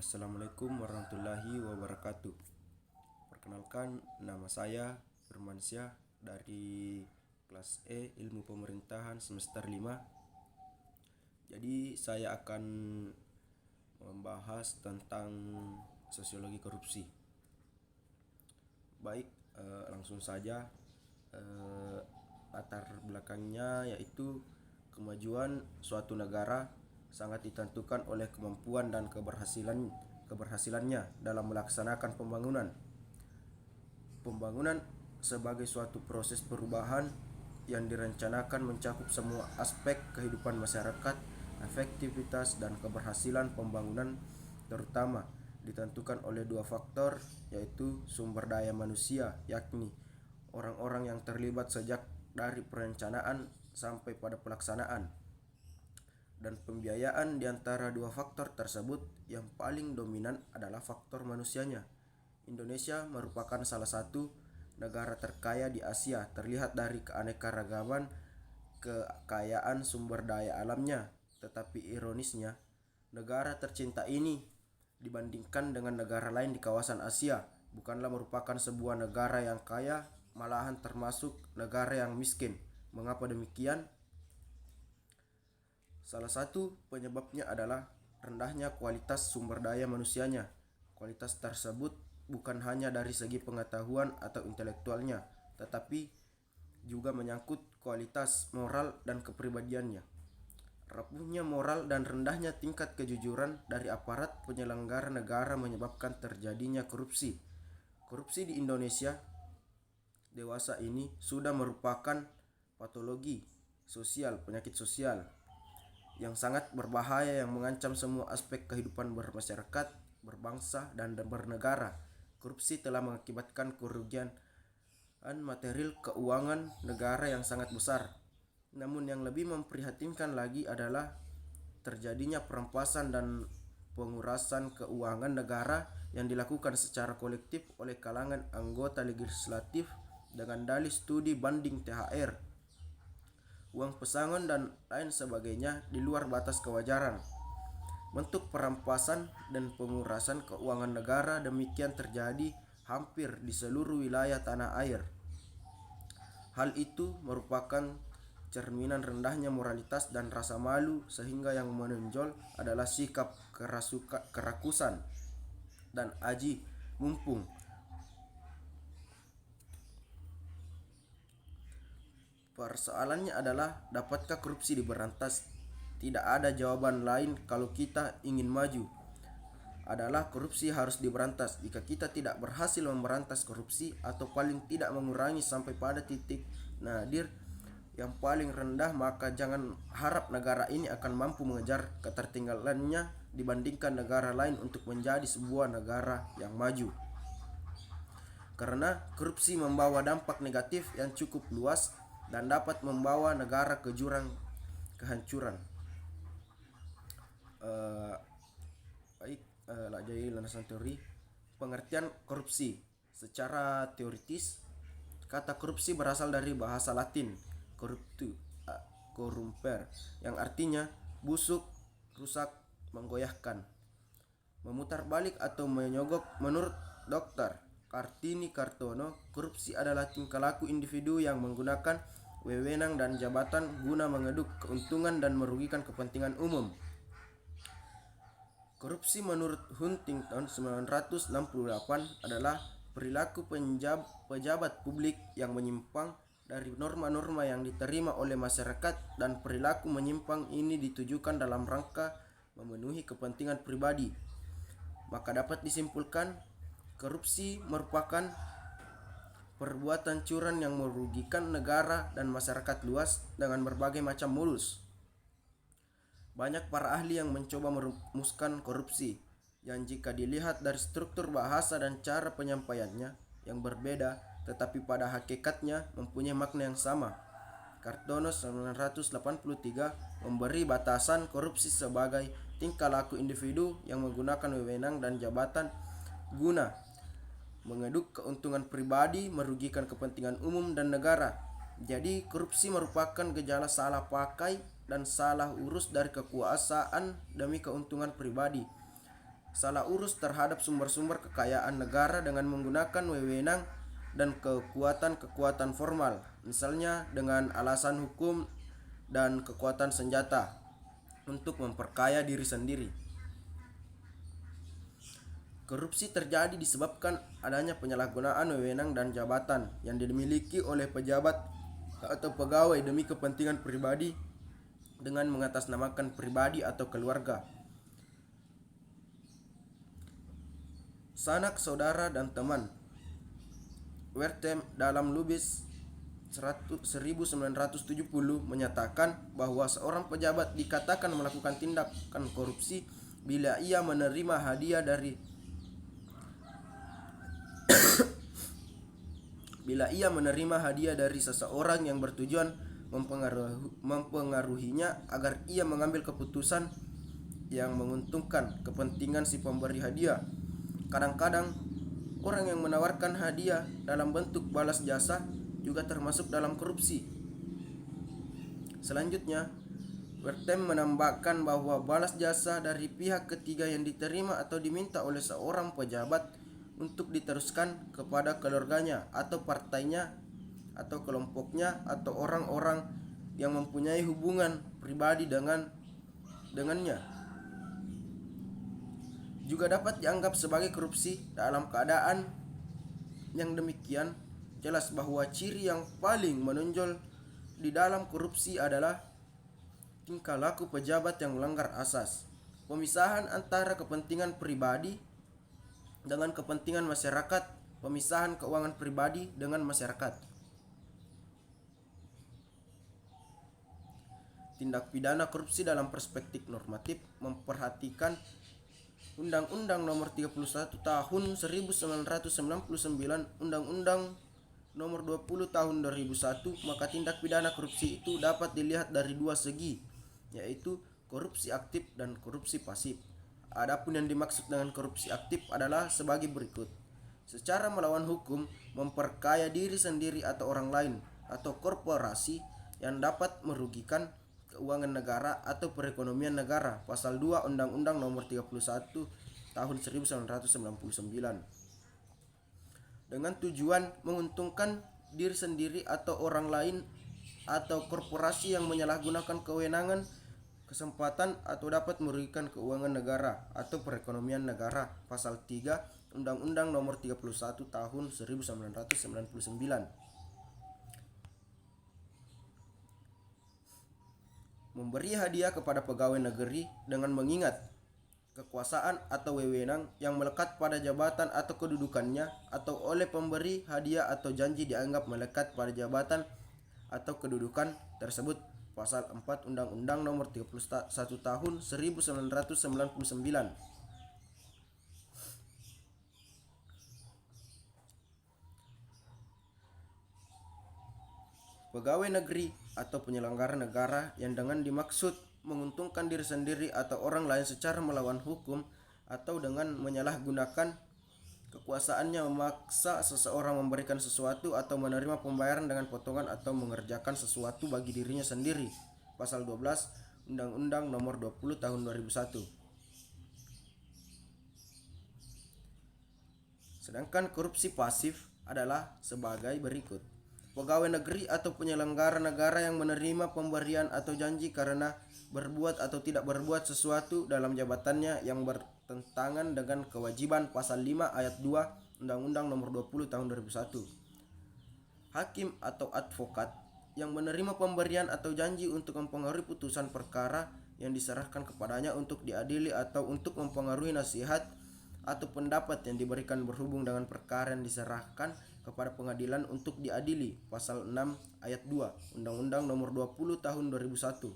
Assalamualaikum warahmatullahi wabarakatuh. Perkenalkan, nama saya Firmansyah dari kelas E Ilmu Pemerintahan semester 5. Jadi saya akan membahas tentang sosiologi korupsi. Baik, langsung saja. Latar belakangnya yaitu kemajuan suatu negara sangat ditentukan oleh kemampuan dan keberhasilannya dalam melaksanakan pembangunan. Pembangunan sebagai suatu proses perubahan yang direncanakan mencakup semua aspek kehidupan masyarakat. Efektivitas dan keberhasilan pembangunan terutama ditentukan oleh dua faktor, yaitu sumber daya manusia, yakni orang-orang yang terlibat sejak dari perencanaan sampai pada pelaksanaan, dan pembiayaan. Di antara dua faktor tersebut, yang paling dominan adalah faktor manusianya. Indonesia merupakan salah satu negara terkaya di Asia, terlihat dari keanekaragaman kekayaan sumber daya alamnya. Tetapi ironisnya, negara tercinta ini dibandingkan dengan negara lain di kawasan Asia bukanlah merupakan sebuah negara yang kaya, malahan termasuk negara yang miskin. Mengapa demikian? Salah satu penyebabnya adalah rendahnya kualitas sumber daya manusianya. Kualitas tersebut bukan hanya dari segi pengetahuan atau intelektualnya, tetapi juga menyangkut kualitas moral dan kepribadiannya. Rapuhnya moral dan rendahnya tingkat kejujuran dari aparat penyelenggara negara menyebabkan terjadinya korupsi. Korupsi di Indonesia dewasa ini sudah merupakan patologi sosial, penyakit sosial yang sangat berbahaya yang mengancam semua aspek kehidupan bermasyarakat, berbangsa, dan bernegara. Korupsi telah mengakibatkan kerugian material keuangan negara yang sangat besar. Namun yang lebih memprihatinkan lagi adalah terjadinya perampasan dan pengurasan keuangan negara yang dilakukan secara kolektif oleh kalangan anggota legislatif dengan dalih studi banding THR, uang pesangon, dan lain sebagainya di luar batas kewajaran. Bentuk perampasan dan pengurasan keuangan negara demikian terjadi hampir di seluruh wilayah tanah air. Hal itu merupakan cerminan rendahnya moralitas dan rasa malu, sehingga yang menonjol adalah sikap kerakusan dan aji mumpung. Persoalannya adalah, dapatkah korupsi diberantas? Tidak ada jawaban lain kalau kita ingin maju. Adalah korupsi harus diberantas. Jika kita tidak berhasil memberantas korupsi atau paling tidak mengurangi sampai pada titik nadir yang paling rendah, maka jangan harap negara ini akan mampu mengejar ketertinggalannya dibandingkan negara lain untuk menjadi sebuah negara yang maju. Karena korupsi membawa dampak negatif yang cukup luas dan dapat membawa negara ke jurang kehancuran. Jadi landasan teori pengertian korupsi. Secara teoritis, kata korupsi berasal dari bahasa Latin corrupere, yang artinya busuk, rusak, menggoyahkan, memutar balik atau menyogok. Menurut Dr. Kartini Kartono, korupsi adalah tingkah laku individu yang menggunakan wewenang dan jabatan guna mengeduk keuntungan dan merugikan kepentingan umum. Korupsi menurut Huntington 1968 adalah perilaku pejabat publik yang menyimpang dari norma-norma yang diterima oleh masyarakat, dan perilaku menyimpang ini ditujukan dalam rangka memenuhi kepentingan pribadi. Maka dapat disimpulkan, korupsi merupakan perbuatan curang yang merugikan negara dan masyarakat luas dengan berbagai macam modus. Banyak para ahli yang mencoba merumuskan korupsi, yang jika dilihat dari struktur bahasa dan cara penyampaiannya yang berbeda, tetapi pada hakikatnya mempunyai makna yang sama. Kartono 1983 memberi batasan korupsi sebagai tingkah laku individu yang menggunakan wewenang dan jabatan guna mengeduk keuntungan pribadi, merugikan kepentingan umum dan negara. Jadi korupsi merupakan gejala salah pakai dan salah urus dari kekuasaan demi keuntungan pribadi. salah urus terhadap sumber-sumber kekayaan negara dengan menggunakan wewenang dan kekuatan-kekuatan formal, misalnya dengan alasan hukum dan kekuatan senjata untuk memperkaya diri sendiri. Korupsi terjadi disebabkan adanya penyalahgunaan wewenang dan jabatan yang dimiliki oleh pejabat atau pegawai demi kepentingan pribadi dengan mengatasnamakan pribadi atau keluarga, sanak saudara dan teman. Wertham dalam Lubis 1970 menyatakan bahwa seorang pejabat dikatakan melakukan tindakan korupsi bila ia menerima hadiah dari seseorang yang bertujuan mempengaruhinya agar ia mengambil keputusan yang menguntungkan kepentingan si pemberi hadiah. Kadang-kadang orang yang menawarkan hadiah dalam bentuk balas jasa juga termasuk dalam korupsi. Selanjutnya, Wertham menambahkan bahwa balas jasa dari pihak ketiga yang diterima atau diminta oleh seorang pejabat untuk diteruskan kepada keluarganya atau partainya atau kelompoknya atau orang-orang yang mempunyai hubungan pribadi dengannya juga dapat dianggap sebagai korupsi. Dalam keadaan yang demikian, jelas bahwa ciri yang paling menonjol di dalam korupsi adalah tingkah laku pejabat yang melanggar asas, pemisahan antara kepentingan pribadi dengan kepentingan masyarakat, pemisahan keuangan pribadi dengan masyarakat. Tindak pidana korupsi dalam perspektif normatif memperhatikan Undang-Undang Nomor 31 Tahun 1999, Undang-Undang Nomor 20 Tahun 2001, maka tindak pidana korupsi itu dapat dilihat dari dua segi, yaitu korupsi aktif dan korupsi pasif. Adapun yang dimaksud dengan korupsi aktif adalah sebagai berikut: secara melawan hukum, memperkaya diri sendiri atau orang lain atau korporasi yang dapat merugikan keuangan negara atau perekonomian negara, pasal 2 Undang-Undang Nomor 31 Tahun 1999, dengan tujuan menguntungkan diri sendiri atau orang lain atau korporasi yang menyalahgunakan kewenangan, kesempatan atau dapat merugikan keuangan negara atau perekonomian negara, pasal 3 Undang-Undang Nomor 31 Tahun 1999. Memberi hadiah kepada pegawai negeri dengan mengingat kekuasaan atau wewenang yang melekat pada jabatan atau kedudukannya, atau oleh pemberi hadiah atau janji dianggap melekat pada jabatan atau kedudukan tersebut, pasal 4 Undang-Undang Nomor 31 Tahun 1999. Pegawai negeri atau penyelenggara negara yang dengan dimaksud menguntungkan diri sendiri atau orang lain secara melawan hukum atau dengan menyalahgunakan kekuasaannya memaksa seseorang memberikan sesuatu atau menerima pembayaran dengan potongan atau mengerjakan sesuatu bagi dirinya sendiri, pasal 12 Undang-Undang Nomor 20 Tahun 2001. Sedangkan korupsi pasif adalah sebagai berikut: pegawai negeri atau penyelenggara negara yang menerima pemberian atau janji karena berbuat atau tidak berbuat sesuatu dalam jabatannya yang bertentangan dengan kewajiban, pasal 5 ayat 2 Undang-Undang Nomor 20 Tahun 2001. Hakim atau advokat yang menerima pemberian atau janji untuk mempengaruhi putusan perkara yang diserahkan kepadanya untuk diadili atau untuk mempengaruhi nasihat atau pendapat yang diberikan berhubung dengan perkara yang diserahkan kepada pengadilan untuk diadili, pasal 6 ayat 2 Undang-Undang Nomor 20 Tahun 2001.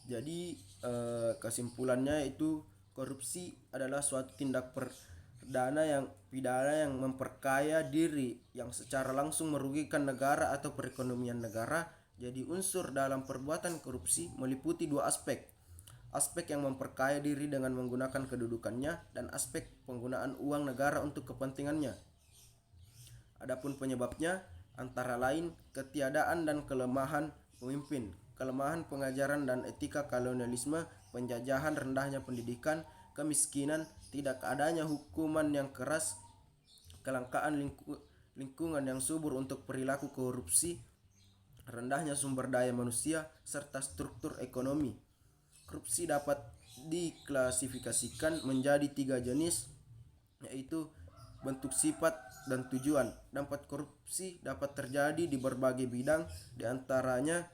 Jadi kesimpulannya itu korupsi adalah suatu tindak pidana yang memperkaya diri yang secara langsung merugikan negara atau perekonomian negara. Jadi unsur dalam perbuatan korupsi meliputi dua aspek: aspek yang memperkaya diri dengan menggunakan kedudukannya dan aspek penggunaan uang negara untuk kepentingannya. Adapun penyebabnya antara lain ketiadaan dan kelemahan pemimpin, kelemahan pengajaran dan etika kolonialisme, penjajahan, rendahnya pendidikan, kemiskinan, tidak adanya hukuman yang keras, kelangkaan lingkungan yang subur untuk perilaku korupsi, rendahnya sumber daya manusia, serta struktur ekonomi. Korupsi dapat diklasifikasikan menjadi 3 jenis, yaitu bentuk, sifat, dan tujuan. Dampak korupsi dapat terjadi di berbagai bidang, diantaranya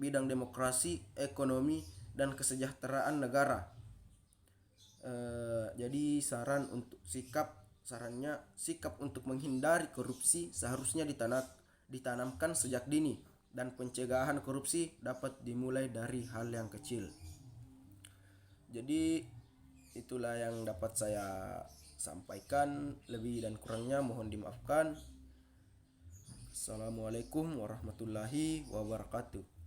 bidang demokrasi, ekonomi, dan kesejahteraan negara. Jadi sarannya sikap untuk menghindari korupsi seharusnya ditanamkan sejak dini, dan pencegahan korupsi dapat dimulai dari hal yang kecil. Jadi itulah yang dapat saya sampaikan, lebih dan kurangnya mohon dimaafkan. Assalamualaikum warahmatullahi wabarakatuh.